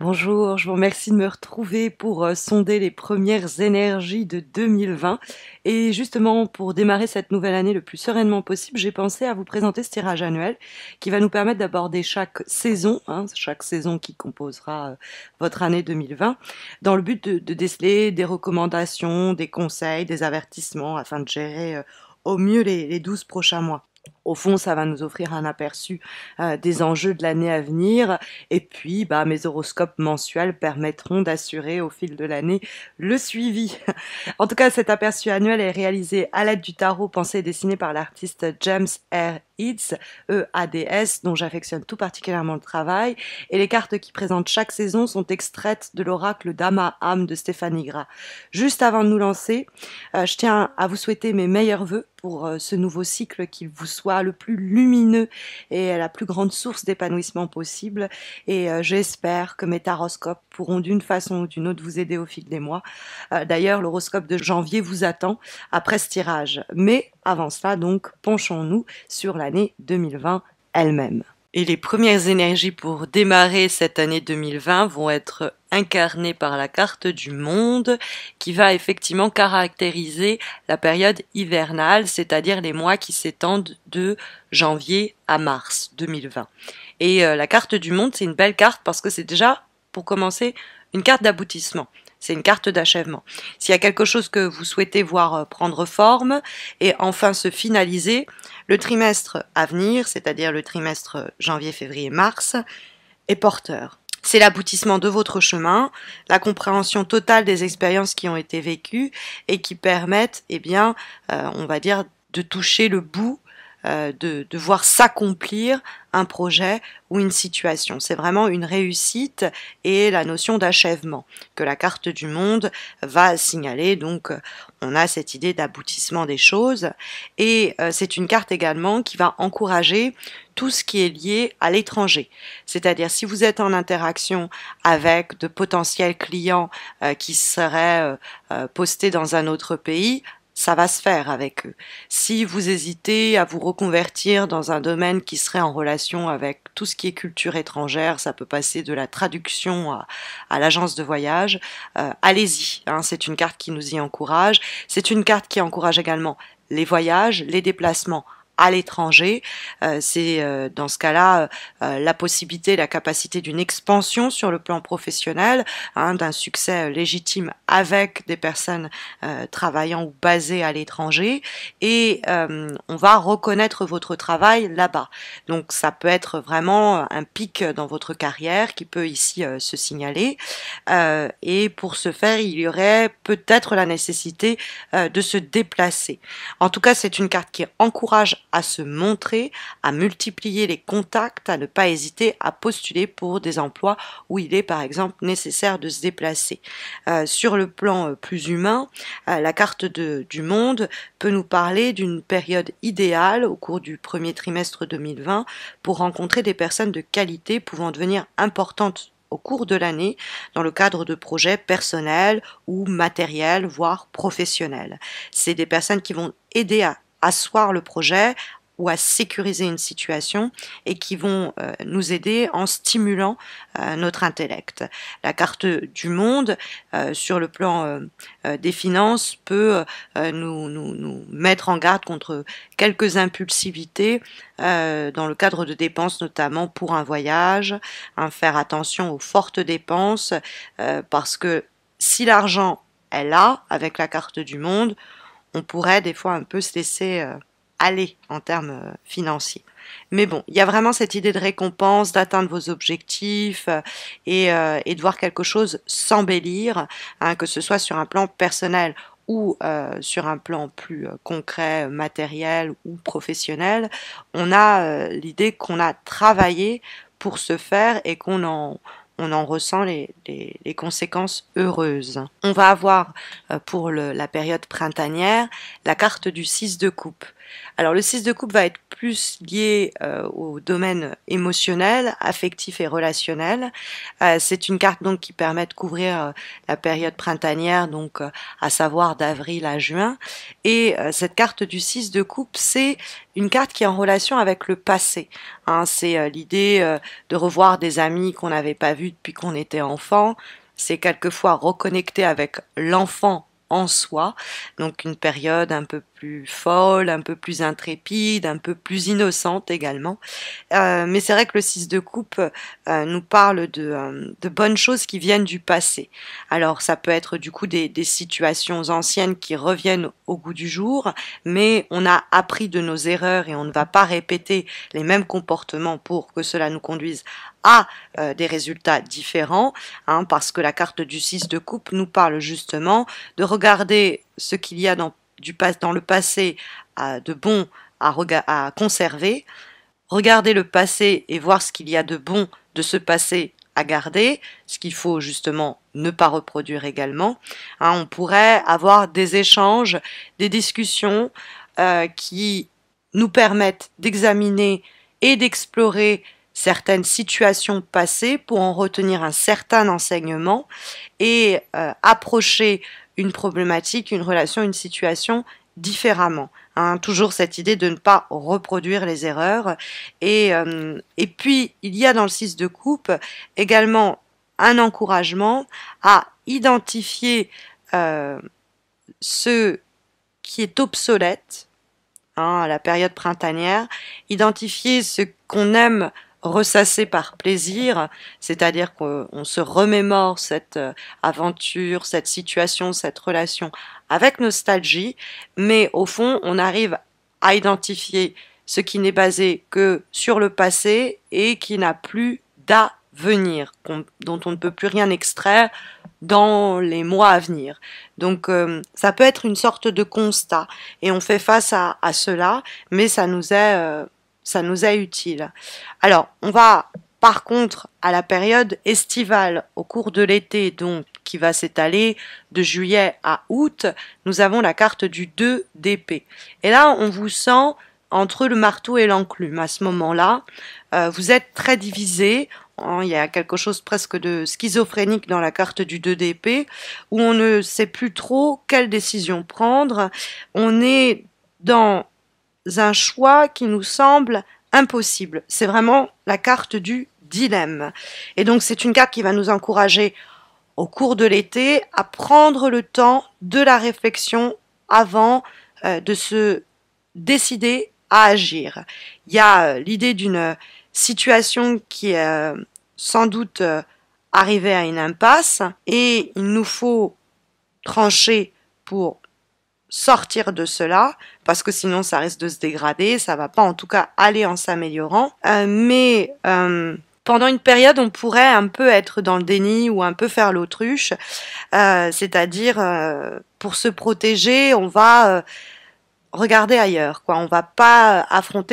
Bonjour, je vous remercie de me retrouver pour sonder les premières énergies de 2020. Et justement, pour démarrer cette nouvelle année le plus sereinement possible, j'ai pensé à vous présenter ce tirage annuel qui va nous permettre d'aborder chaque saison qui composera votre année 2020, dans le but de déceler des recommandations, des conseils, des avertissements afin de gérer au mieux les 12 prochains mois. Au fond, ça va nous offrir un aperçu des enjeux de l'année à venir. Et puis, mes horoscopes mensuels permettront d'assurer au fil de l'année le suivi. En tout cas, cet aperçu annuel est réalisé à l'aide du tarot pensé et dessiné par l'artiste James R. Eads, EADS, dont j'affectionne tout particulièrement le travail. Et les cartes qui présentent chaque saison sont extraites de l'oracle d'Ama Am de Stéphanie Gras. Juste avant de nous lancer, je tiens à vous souhaiter mes meilleurs vœux pour ce nouveau cycle, qu'il vous soit le plus lumineux et la plus grande source d'épanouissement possible. Et j'espère que mes taroscopes pourront d'une façon ou d'une autre vous aider au fil des mois. D'ailleurs, l'horoscope de janvier vous attend après ce tirage. Mais avant cela, donc, penchons-nous sur l'année 2020 elle-même. Et les premières énergies pour démarrer cette année 2020 vont être incarnées par la carte du monde qui va effectivement caractériser la période hivernale, c'est-à-dire les mois qui s'étendent de janvier à mars 2020. Et la carte du monde, c'est une belle carte parce que c'est déjà, pour commencer, une carte d'aboutissement. C'est une carte d'achèvement. S'il y a quelque chose que vous souhaitez voir prendre forme et enfin se finaliser, le trimestre à venir, c'est-à-dire le trimestre janvier, février, mars, est porteur. C'est l'aboutissement de votre chemin, la compréhension totale des expériences qui ont été vécues et qui permettent, on va dire, de toucher le bout, de voir s'accomplir un projet ou une situation. C'est vraiment une réussite et la notion d'achèvement que la carte du monde va signaler. Donc, on a cette idée d'aboutissement des choses et c'est une carte également qui va encourager tout ce qui est lié à l'étranger. C'est-à-dire, si vous êtes en interaction avec de potentiels clients qui seraient postés dans un autre pays, ça va se faire avec eux. Si vous hésitez à vous reconvertir dans un domaine qui serait en relation avec tout ce qui est culture étrangère, ça peut passer de la traduction à l'agence de voyage, allez-y, hein, c'est une carte qui nous y encourage. C'est une carte qui encourage également les voyages, les déplacements à l'étranger. C'est dans ce cas-là la possibilité, la capacité d'une expansion sur le plan professionnel, hein, d'un succès légitime avec des personnes travaillant ou basées à l'étranger, et on va reconnaître votre travail là-bas. Donc ça peut être vraiment un pic dans votre carrière qui peut ici se signaler, et pour ce faire, il y aurait peut-être la nécessité de se déplacer. En tout cas, c'est une carte qui encourage à se montrer, à multiplier les contacts, à ne pas hésiter à postuler pour des emplois où il est par exemple nécessaire de se déplacer. Sur le plan plus humain, la carte du monde peut nous parler d'une période idéale au cours du premier trimestre 2020 pour rencontrer des personnes de qualité pouvant devenir importantes au cours de l'année dans le cadre de projets personnels ou matériels, voire professionnels. C'est des personnes qui vont aider à asseoir le projet ou à sécuriser une situation et qui vont nous aider en stimulant notre intellect. La carte du monde, sur le plan des finances, peut nous mettre en garde contre quelques impulsivités dans le cadre de dépenses, notamment pour un voyage, hein, faire attention aux fortes dépenses, parce que si l'argent est là, avec la carte du monde, on pourrait des fois un peu se laisser aller en termes financiers. Mais bon, il y a vraiment cette idée de récompense, d'atteindre vos objectifs et de voir quelque chose s'embellir, hein, que ce soit sur un plan personnel ou sur un plan plus concret, matériel ou professionnel. On a l'idée qu'on a travaillé pour ce faire et on en ressent les conséquences heureuses. On va avoir pour la période printanière la carte du 6 de coupe. Alors le 6 de coupe va être plus lié au domaine émotionnel, affectif et relationnel. C'est une carte donc qui permet de couvrir la période printanière, donc à savoir d'avril à juin. Et cette carte du 6 de coupe, c'est une carte qui est en relation avec le passé. Hein, c'est l'idée de revoir des amis qu'on n'avait pas vus depuis qu'on était enfant. C'est quelquefois reconnecter avec l'enfant en soi, donc une période un peu plus folle, un peu plus intrépide, un peu plus innocente également. Mais c'est vrai que le 6 de coupe nous parle de bonnes choses qui viennent du passé. Alors ça peut être du coup des situations anciennes qui reviennent au goût du jour, mais on a appris de nos erreurs et on ne va pas répéter les mêmes comportements pour que cela nous conduise à des résultats différents, hein, parce que la carte du 6 de coupe nous parle justement de regarder ce qu'il y a dans le passé de bon à conserver, regarder le passé et voir ce qu'il y a de bon de ce passé à garder, ce qu'il faut justement ne pas reproduire également. Hein, on pourrait avoir des échanges, des discussions qui nous permettent d'examiner et d'explorer certaines situations passées pour en retenir un certain enseignement et approcher une problématique, une relation, une situation différemment. Hein, toujours cette idée de ne pas reproduire les erreurs. Et puis, il y a dans le 6 de coupe également un encouragement à identifier ce qui est obsolète, hein, à la période printanière, identifier ce qu'on aime ressasser par plaisir, c'est-à-dire qu'on se remémore cette aventure, cette situation, cette relation avec nostalgie, mais au fond, on arrive à identifier ce qui n'est basé que sur le passé et qui n'a plus d'avenir, dont on ne peut plus rien extraire dans les mois à venir. Donc ça peut être une sorte de constat et on fait face à cela, mais ça nous est utile. Alors, on va par contre à la période estivale, au cours de l'été, donc qui va s'étaler de juillet à août, nous avons la carte du 2 d'épée. Et là, on vous sent entre le marteau et l'enclume. À ce moment-là, vous êtes très divisé. Il y a quelque chose presque de schizophrénique dans la carte du 2 d'épée, où on ne sait plus trop quelle décision prendre. On est dans un choix qui nous semble impossible. C'est vraiment la carte du dilemme. Et donc c'est une carte qui va nous encourager au cours de l'été à prendre le temps de la réflexion avant de se décider à agir. Il y a l'idée d'une situation qui est sans doute arrivée à une impasse et il nous faut trancher pour sortir de cela, parce que sinon ça risque de se dégrader, ça va pas en tout cas aller en s'améliorant. Mais pendant une période, on pourrait un peu être dans le déni ou un peu faire l'autruche, c'est-à-dire pour se protéger, on va regarder ailleurs, quoi. On va pas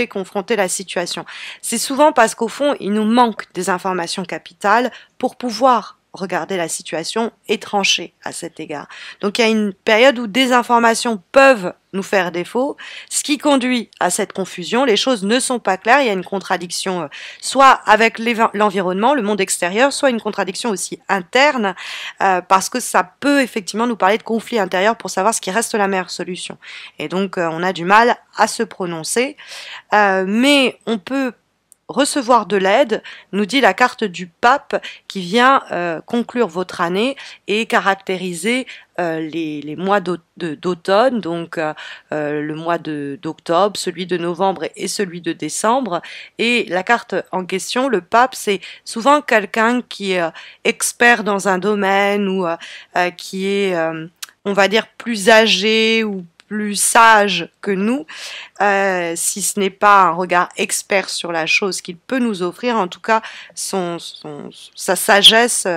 confronter la situation. C'est souvent parce qu'au fond, il nous manque des informations capitales pour pouvoir regarder la situation et trancher à cet égard. Donc il y a une période où des informations peuvent nous faire défaut, ce qui conduit à cette confusion. Les choses ne sont pas claires, il y a une contradiction soit avec l'environnement, le monde extérieur, soit une contradiction aussi interne, parce que ça peut effectivement nous parler de conflit intérieur pour savoir ce qui reste la meilleure solution. Et donc on a du mal à se prononcer, mais on peut recevoir de l'aide, nous dit la carte du pape qui vient conclure votre année et caractériser les mois d'automne, donc le mois d'octobre, celui de novembre et celui de décembre. Et la carte en question, le pape, c'est souvent quelqu'un qui est expert dans un domaine ou qui est, on va dire, plus âgé ou plus sage que nous, si ce n'est pas un regard expert sur la chose qu'il peut nous offrir, en tout cas sa sagesse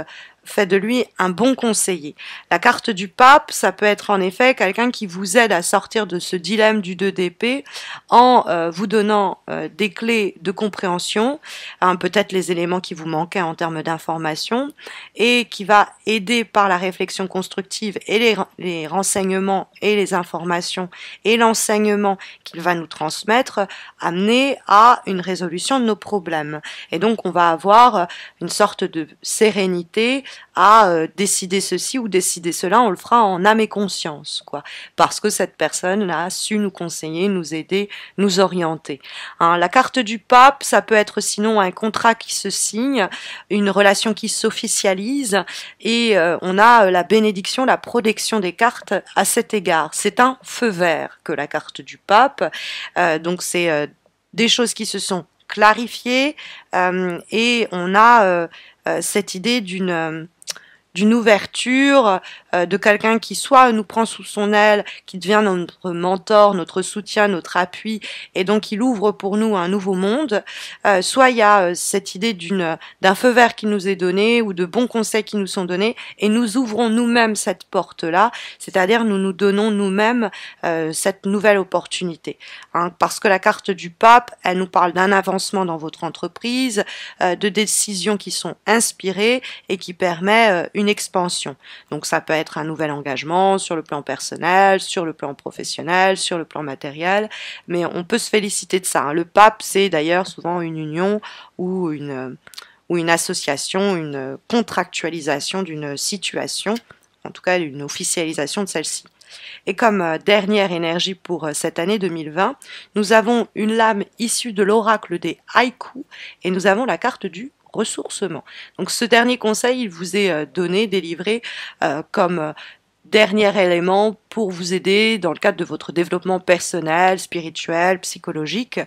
fait de lui un bon conseiller. La carte du pape, ça peut être en effet quelqu'un qui vous aide à sortir de ce dilemme du 2 d'épée en vous donnant des clés de compréhension, hein, peut-être les éléments qui vous manquaient en termes d'information, et qui va aider par la réflexion constructive et les renseignements et les informations et l'enseignement qu'il va nous transmettre, amener à une résolution de nos problèmes. Et donc on va avoir une sorte de sérénité, à décider ceci ou décider cela, on le fera en âme et conscience, quoi, parce que cette personne a su nous conseiller, nous aider, nous orienter. Hein, la carte du pape, ça peut être sinon un contrat qui se signe, une relation qui s'officialise, et on a la bénédiction, la protection des cartes à cet égard. C'est un feu vert que la carte du pape, donc c'est des choses qui se sont clarifiées, et on a cette idée d'une ouverture, de quelqu'un qui soit nous prend sous son aile, qui devient notre mentor, notre soutien, notre appui, et donc il ouvre pour nous un nouveau monde, soit il y a cette idée d'un feu vert qui nous est donné, ou de bons conseils qui nous sont donnés, et nous ouvrons nous-mêmes cette porte-là, c'est-à-dire nous nous donnons nous-mêmes cette nouvelle opportunité. Hein, parce que la carte du pape, elle nous parle d'un avancement dans votre entreprise, de décisions qui sont inspirées et qui permet une expansion. Donc ça peut être un nouvel engagement sur le plan personnel, sur le plan professionnel, sur le plan matériel, mais on peut se féliciter de ça. Hein. Le pape, c'est d'ailleurs souvent une union ou une association, une contractualisation d'une situation, en tout cas une officialisation de celle-ci. Et comme dernière énergie pour cette année 2020, nous avons une lame issue de l'oracle des haïkus et nous avons la carte du ressourcement. Donc ce dernier conseil, il vous est donné, délivré comme dernier élément pour vous aider dans le cadre de votre développement personnel, spirituel, psychologique.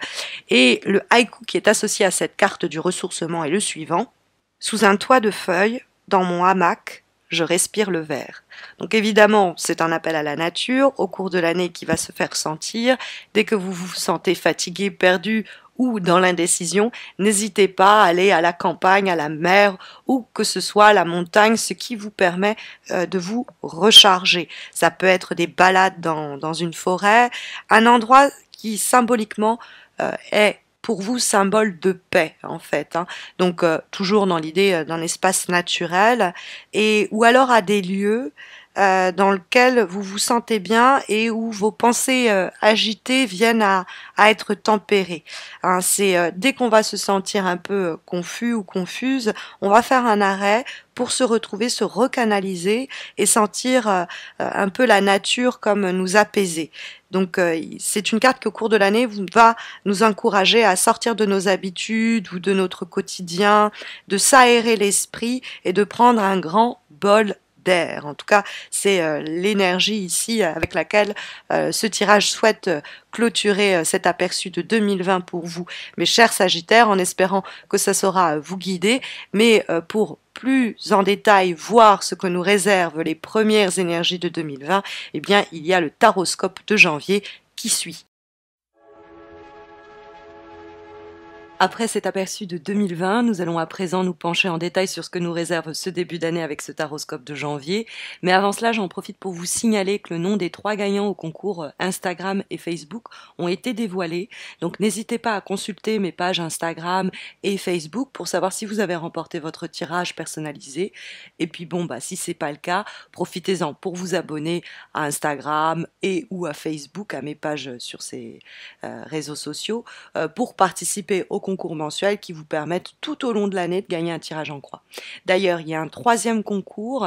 Et le haïku qui est associé à cette carte du ressourcement est le suivant. Sous un toit de feuilles, dans mon hamac, je respire le vert. Donc évidemment, c'est un appel à la nature au cours de l'année qui va se faire sentir. Dès que vous vous sentez fatigué, perdu ou dans l'indécision, n'hésitez pas à aller à la campagne, à la mer ou que ce soit à la montagne, ce qui vous permet de vous recharger. Ça peut être des balades dans une forêt, un endroit qui symboliquement est pour vous symbole de paix en fait, hein. Donc toujours dans l'idée d'un espace naturel et ou alors à des lieux dans lequel vous vous sentez bien et où vos pensées agitées viennent à être tempérées. Hein, c'est dès qu'on va se sentir un peu confus ou confuse, on va faire un arrêt pour se retrouver, se recanaliser et sentir un peu la nature comme nous apaiser. Donc c'est une carte qui au cours de l'année va nous encourager à sortir de nos habitudes ou de notre quotidien, de s'aérer l'esprit et de prendre un grand bol d'air. En tout cas, c'est l'énergie ici avec laquelle ce tirage souhaite clôturer cet aperçu de 2020 pour vous, mes chers Sagittaires, en espérant que ça saura vous guider, mais pour plus en détail voir ce que nous réservent les premières énergies de 2020, eh bien, il y a le taroscope de janvier qui suit. Après cet aperçu de 2020, nous allons à présent nous pencher en détail sur ce que nous réserve ce début d'année avec ce taroscope de janvier. Mais avant cela, j'en profite pour vous signaler que le nom des 3 gagnants au concours Instagram et Facebook ont été dévoilés. Donc n'hésitez pas à consulter mes pages Instagram et Facebook pour savoir si vous avez remporté votre tirage personnalisé. Et puis bon, si c'est pas le cas, profitez-en pour vous abonner à Instagram et ou à Facebook, à mes pages sur ces réseaux sociaux, pour participer au concours mensuel qui vous permettent tout au long de l'année de gagner un tirage en croix. D'ailleurs, il y a un 3e concours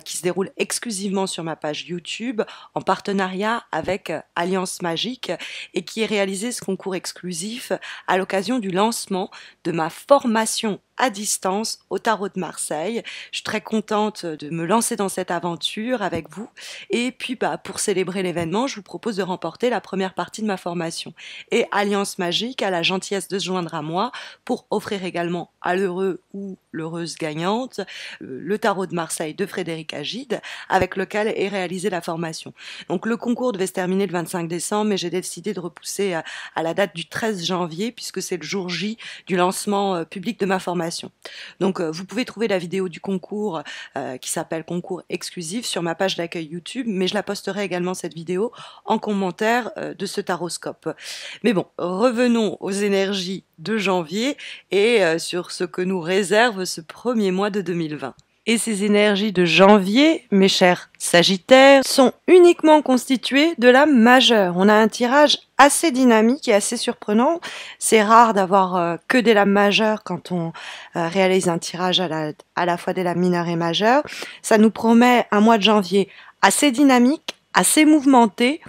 qui se déroule exclusivement sur ma page YouTube en partenariat avec Alliance Magique et qui est réalisé ce concours exclusif à l'occasion du lancement de ma formation à distance au Tarot de Marseille. Je suis très contente de me lancer dans cette aventure avec vous et puis pour célébrer l'événement, je vous propose de remporter la première partie de ma formation. Et Alliance Magique a la gentillesse de se joindre à moi pour offrir également à l'heureux ou l'heureuse gagnante le Tarot de Marseille de Frédéric Agide avec lequel est réalisée la formation. Donc le concours devait se terminer le 25 décembre mais j'ai décidé de repousser à la date du 13 janvier puisque c'est le jour J du lancement public de ma formation. Donc vous pouvez trouver la vidéo du concours qui s'appelle concours exclusif sur ma page d'accueil YouTube, mais je la posterai également cette vidéo en commentaire de ce taroscope. Mais bon, revenons aux énergies de janvier et sur ce que nous réserve ce premier mois de 2020. Et ces énergies de janvier, mes chers Sagittaires, sont uniquement constituées de la majeure. On a un tirage assez dynamique et assez surprenant. C'est rare d'avoir que des lames majeures quand on réalise un tirage à la fois des lames mineures et majeures. Ça nous promet un mois de janvier assez dynamique, assez mouvementé.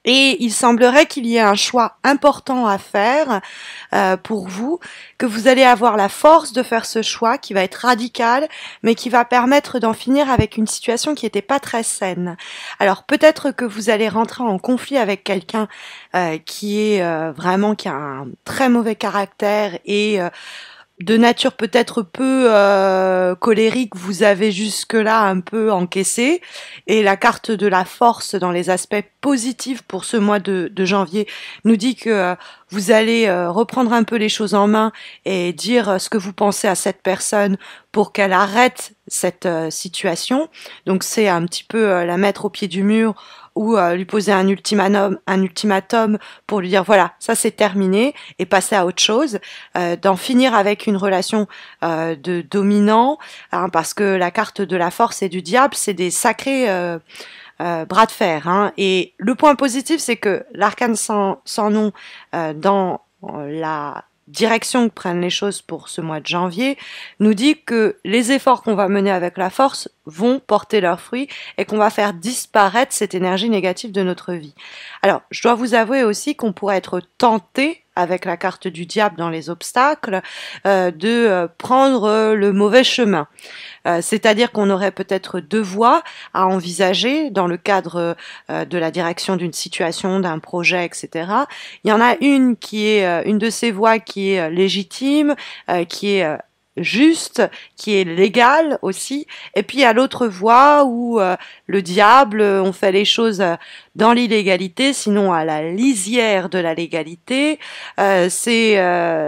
Et il semblerait qu'il y ait un choix important à faire pour vous, que vous allez avoir la force de faire ce choix qui va être radical, mais qui va permettre d'en finir avec une situation qui n'était pas très saine. Alors peut-être que vous allez rentrer en conflit avec quelqu'un qui est vraiment qui a un très mauvais caractère et de nature peut-être peu colérique, vous avez jusque-là un peu encaissé. Et la carte de la force dans les aspects positifs pour ce mois de janvier nous dit que vous allez reprendre un peu les choses en main et dire ce que vous pensez à cette personne pour qu'elle arrête cette situation. Donc c'est un petit peu la mettre au pied du mur ou lui poser un ultimatum pour lui dire voilà, ça c'est terminé et passer à autre chose, d'en finir avec une relation de dominant, hein, parce que la carte de la force et du diable, c'est des sacrés bras de fer. Hein. Et le point positif, c'est que l'arcane sans nom dans la direction que prennent les choses pour ce mois de janvier, nous dit que les efforts qu'on va mener avec la force vont porter leurs fruits et qu'on va faire disparaître cette énergie négative de notre vie. Alors, je dois vous avouer aussi qu'on pourrait être tenté avec la carte du diable dans les obstacles, de prendre le mauvais chemin. C'est-à-dire qu'on aurait peut-être deux voies à envisager dans le cadre de la direction d'une situation, d'un projet, etc. Il y en a une qui est une de ces voies qui est légitime, qui est juste, qui est légale aussi, et puis il y a l'autre voie où le diable, on fait les choses dans l'illégalité, sinon à la lisière de la légalité. C'est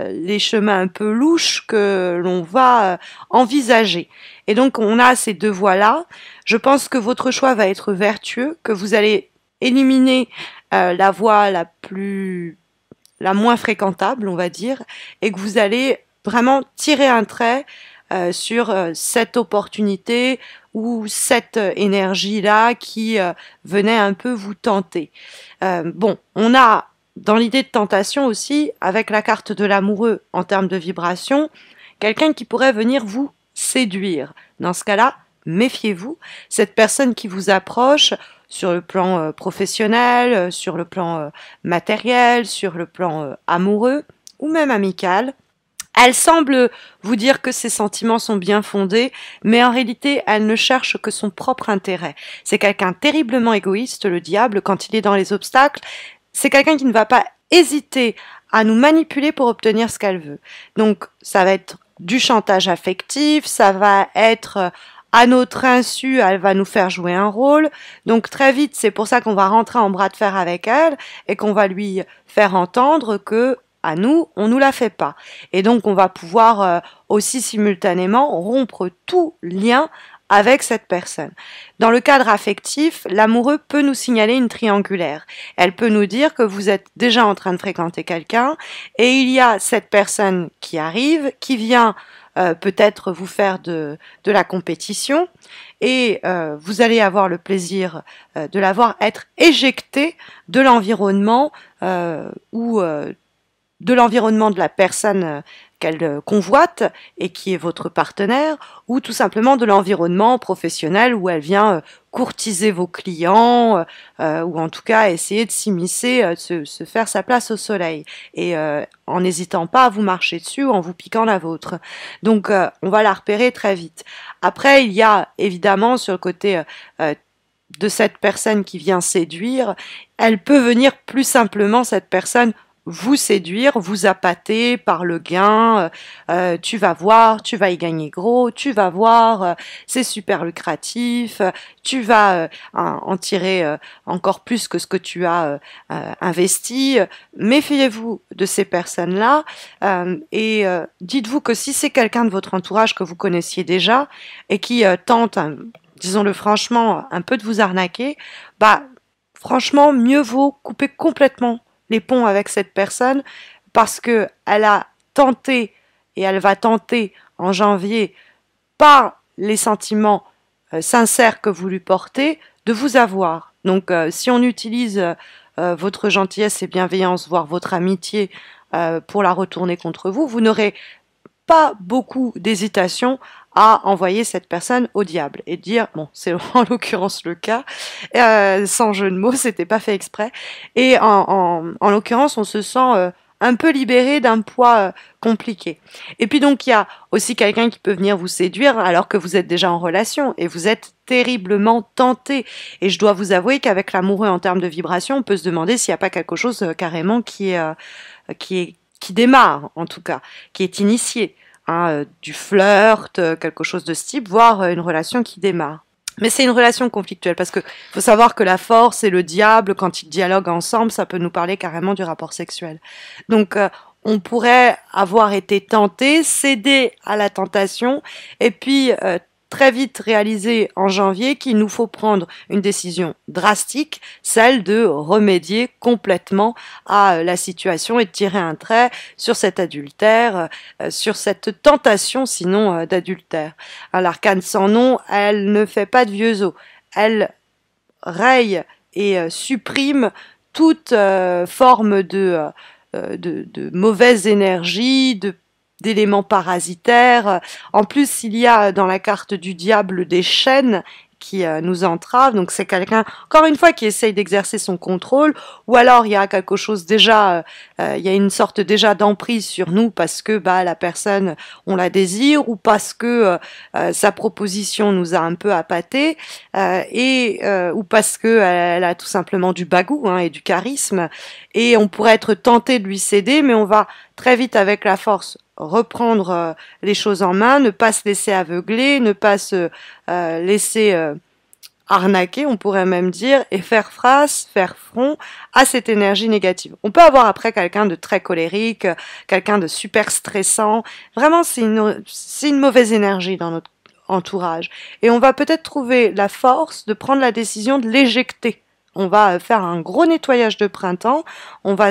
les chemins un peu louches que l'on va envisager. Et donc on a ces deux voies-là. Je pense que votre choix va être vertueux, que vous allez éliminer la voie la moins fréquentable, on va dire, et que vous allez vraiment tirer un trait sur cette opportunité ou cette énergie-là qui venait un peu vous tenter. Bon, on a dans l'idée de tentation aussi, avec la carte de l'amoureux en termes de vibration, quelqu'un qui pourrait venir vous séduire. Dans ce cas-là, méfiez-vous. Cette personne qui vous approche sur le plan professionnel, sur le plan matériel, sur le plan amoureux ou même amical, elle semble vous dire que ses sentiments sont bien fondés, mais en réalité, elle ne cherche que son propre intérêt. C'est quelqu'un terriblement égoïste, le diable, quand il est dans les obstacles. C'est quelqu'un qui ne va pas hésiter à nous manipuler pour obtenir ce qu'elle veut. Donc, ça va être du chantage affectif, ça va être à notre insu, elle va nous faire jouer un rôle. Donc très vite, c'est pour ça qu'on va rentrer en bras de fer avec elle et qu'on va lui faire entendre que à nous, on nous la fait pas. Et donc on va pouvoir aussi simultanément rompre tout lien avec cette personne. Dans le cadre affectif, l'amoureux peut nous signaler une triangulaire. Elle peut nous dire que vous êtes déjà en train de fréquenter quelqu'un et il y a cette personne qui arrive, qui vient peut-être vous faire de la compétition et vous allez avoir le plaisir de la voir être éjectée de l'environnement ou de l'environnement de la personne qu'elle convoite et qui est votre partenaire, ou tout simplement de l'environnement professionnel où elle vient courtiser vos clients, ou en tout cas essayer de s'immiscer, se faire sa place au soleil, et en n'hésitant pas à vous marcher dessus ou en vous piquant la vôtre. Donc on va la repérer très vite. Après, il y a évidemment sur le côté de cette personne qui vient séduire, elle peut venir plus simplement, cette personne, vous séduire, vous appâter par le gain, tu vas voir, tu vas y gagner gros, tu vas voir, c'est super lucratif, tu vas en tirer encore plus que ce que tu as investi. Méfiez-vous de ces personnes-là et dites-vous que si c'est quelqu'un de votre entourage que vous connaissiez déjà et qui tente, disons-le franchement, un peu de vous arnaquer, bah franchement, mieux vaut couper complètement les ponts avec cette personne parce que elle a tenté et elle va tenter en janvier par les sentiments sincères que vous lui portez, de vous avoir. Donc si on utilise votre gentillesse et bienveillance, voire votre amitié pour la retourner contre vous, vous n'aurez pas beaucoup d'hésitation à envoyer cette personne au diable et dire, bon, c'est en l'occurrence le cas, sans jeu de mots, c'était pas fait exprès, et en l'occurrence, on se sent un peu libéré d'un poids compliqué. Et puis donc, il y a aussi quelqu'un qui peut venir vous séduire alors que vous êtes déjà en relation, et vous êtes terriblement tenté. Et je dois vous avouer qu'avec l'amoureux en termes de vibration, on peut se demander s'il n'y a pas quelque chose carrément qui démarre, en tout cas, qui est initié. Du flirt, quelque chose de ce type, voire une relation qui démarre. Mais c'est une relation conflictuelle parce que faut savoir que la force et le diable, quand ils dialoguent ensemble, ça peut nous parler carrément du rapport sexuel. Donc, on pourrait avoir été tenté, céder à la tentation, et puis très vite réaliser en janvier qu'il nous faut prendre une décision drastique, celle de remédier complètement à la situation et de tirer un trait sur cet adultère, sur cette tentation sinon d'adultère. L'arcane sans nom, elle ne fait pas de vieux os. Elle raye et supprime toute forme de mauvaise énergie, d'éléments parasitaires. En plus, il y a dans la carte du diable des chaînes qui nous entravent. Donc c'est quelqu'un, encore une fois, qui essaye d'exercer son contrôle, ou alors il y a quelque chose déjà, il y a une sorte déjà d'emprise sur nous parce que la personne, on la désire, ou parce que sa proposition nous a un peu appâté, ou parce que elle a tout simplement du bagou et du charisme, et on pourrait être tenté de lui céder, mais on va très vite avec la force reprendre les choses en main, ne pas se laisser aveugler, ne pas se laisser arnaquer, on pourrait même dire, et faire face, faire front à cette énergie négative. On peut avoir après quelqu'un de très colérique, quelqu'un de super stressant. Vraiment, c'est une mauvaise énergie dans notre entourage. Et on va peut-être trouver la force de prendre la décision de l'éjecter. On va faire un gros nettoyage de printemps,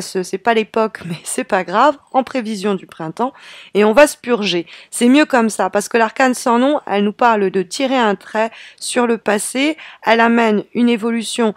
c'est pas l'époque, mais c'est pas grave, en prévision du printemps, et on va se purger. C'est mieux comme ça, parce que l'arcane sans nom, elle nous parle de tirer un trait sur le passé, elle amène une évolution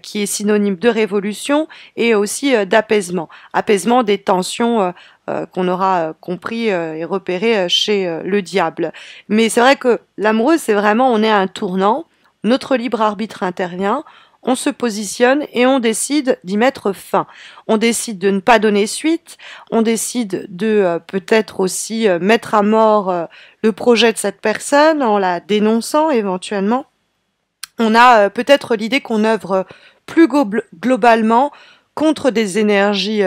qui est synonyme de révolution, et aussi d'apaisement. Apaisement des tensions qu'on aura compris et repéré chez le diable. Mais c'est vrai que l'amoureux, c'est vraiment, on est à un tournant, notre libre arbitre intervient, on se positionne et on décide d'y mettre fin. On décide de ne pas donner suite, on décide de peut-être aussi mettre à mort le projet de cette personne en la dénonçant éventuellement. On a peut-être l'idée qu'on œuvre plus globalement contre des énergies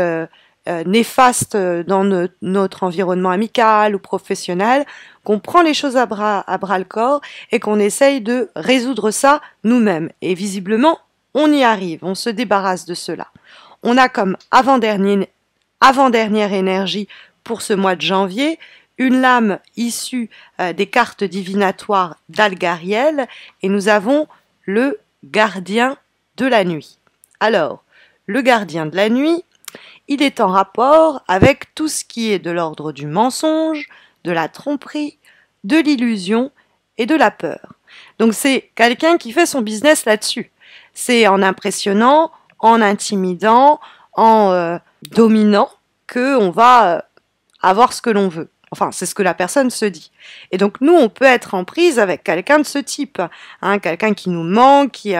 néfastes dans notre environnement amical ou professionnel, qu'on prend les choses à bras le corps et qu'on essaye de résoudre ça nous-mêmes. Et visiblement, on y arrive, on se débarrasse de cela. On a comme avant-dernière énergie pour ce mois de janvier une lame issue des cartes divinatoires d'Algariel, et nous avons le gardien de la nuit. Alors, le gardien de la nuit, il est en rapport avec tout ce qui est de l'ordre du mensonge, de la tromperie, de l'illusion et de la peur. Donc c'est quelqu'un qui fait son business là-dessus. C'est en impressionnant, en intimidant, en dominant qu'on va avoir ce que l'on veut. Enfin, c'est ce que la personne se dit. Et donc nous, on peut être en prise avec quelqu'un de ce type, quelqu'un qui nous ment, qui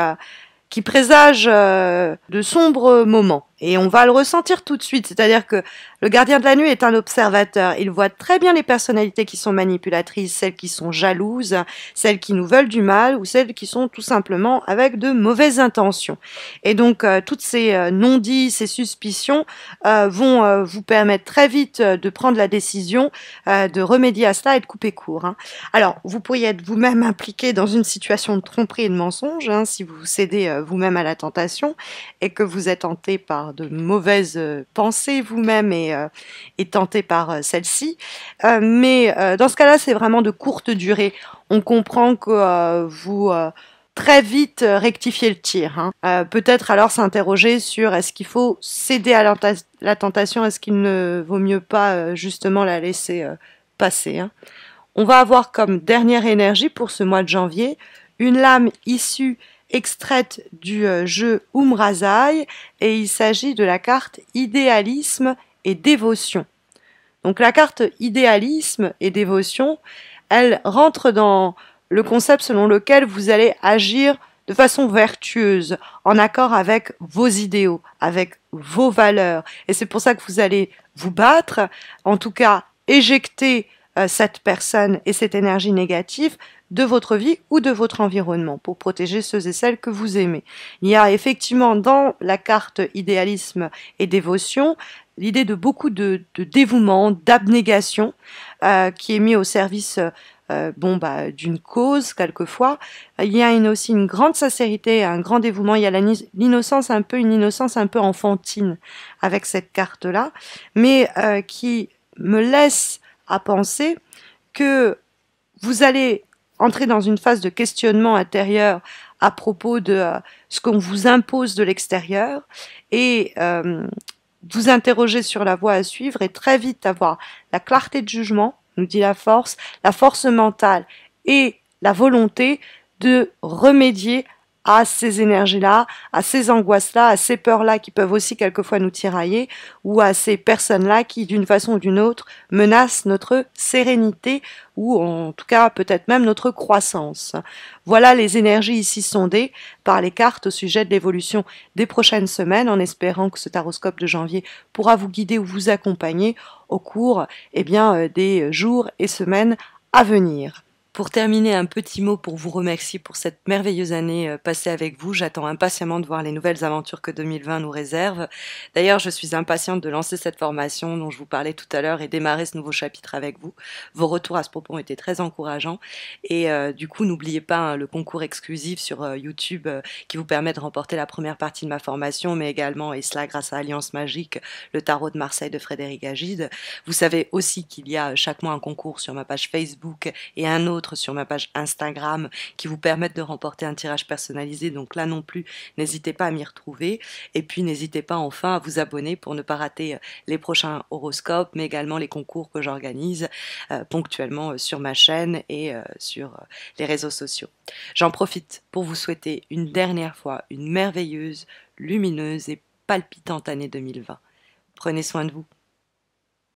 présage de sombres moments. Et on va le ressentir tout de suite. C'est-à-dire que le gardien de la nuit est un observateur. Il voit très bien les personnalités qui sont manipulatrices, celles qui sont jalouses, celles qui nous veulent du mal, ou celles qui sont tout simplement avec de mauvaises intentions. Et donc, toutes ces non-dits, ces suspicions vont vous permettre très vite de prendre la décision de remédier à cela et de couper court. Alors, vous pourriez être vous-même impliqué dans une situation de tromperie et de mensonge, si vous cédez vous-même à la tentation et que vous êtes tenté par de mauvaises pensées vous-même et tenté par celle-ci. Mais dans ce cas-là, c'est vraiment de courte durée. On comprend que vous très vite rectifiez le tir. Peut-être alors s'interroger sur est-ce qu'il faut céder à la tentation, est-ce qu'il ne vaut mieux pas justement la laisser passer. On va avoir comme dernière énergie pour ce mois de janvier une lame issue extraite du jeu Umrazai, et il s'agit de la carte idéalisme et dévotion. Donc la carte idéalisme et dévotion, elle rentre dans le concept selon lequel vous allez agir de façon vertueuse, en accord avec vos idéaux, avec vos valeurs. Et c'est pour ça que vous allez vous battre, en tout cas éjecter cette personne et cette énergie négative de votre vie ou de votre environnement pour protéger ceux et celles que vous aimez. Il y a effectivement dans la carte idéalisme et dévotion l'idée de beaucoup de dévouement, d'abnégation qui est mis au service d'une cause quelquefois. Il y a aussi une grande sincérité, un grand dévouement. Il y a l'innocence une innocence un peu enfantine avec cette carte-là, mais qui me laisse à penser que vous allez entrer dans une phase de questionnement intérieur à propos de ce qu'on vous impose de l'extérieur et vous interroger sur la voie à suivre et très vite avoir la clarté de jugement, nous dit la force mentale et la volonté de remédier à ces énergies-là, à ces angoisses-là, à ces peurs-là qui peuvent aussi quelquefois nous tirailler, ou à ces personnes-là qui, d'une façon ou d'une autre, menacent notre sérénité, ou en tout cas peut-être même notre croissance. Voilà les énergies ici sondées par les cartes au sujet de l'évolution des prochaines semaines, en espérant que ce taroscope de janvier pourra vous guider ou vous accompagner au cours des jours et semaines à venir. Pour terminer, un petit mot pour vous remercier pour cette merveilleuse année passée avec vous. J'attends impatiemment de voir les nouvelles aventures que 2020 nous réserve. D'ailleurs, je suis impatiente de lancer cette formation dont je vous parlais tout à l'heure et démarrer ce nouveau chapitre avec vous. Vos retours à ce propos ont été très encourageants. Et du coup, n'oubliez pas le concours exclusif sur YouTube qui vous permet de remporter la première partie de ma formation, mais également, et cela grâce à Alliance Magique, le tarot de Marseille de Frédéric Agide. Vous savez aussi qu'il y a chaque mois un concours sur ma page Facebook et un autre sur ma page Instagram qui vous permettent de remporter un tirage personnalisé. Donc là non plus, n'hésitez pas à m'y retrouver. Et puis n'hésitez pas enfin à vous abonner pour ne pas rater les prochains horoscopes, mais également les concours que j'organise ponctuellement sur ma chaîne et sur les réseaux sociaux. J'en profite pour vous souhaiter une dernière fois une merveilleuse, lumineuse et palpitante année 2020. Prenez soin de vous.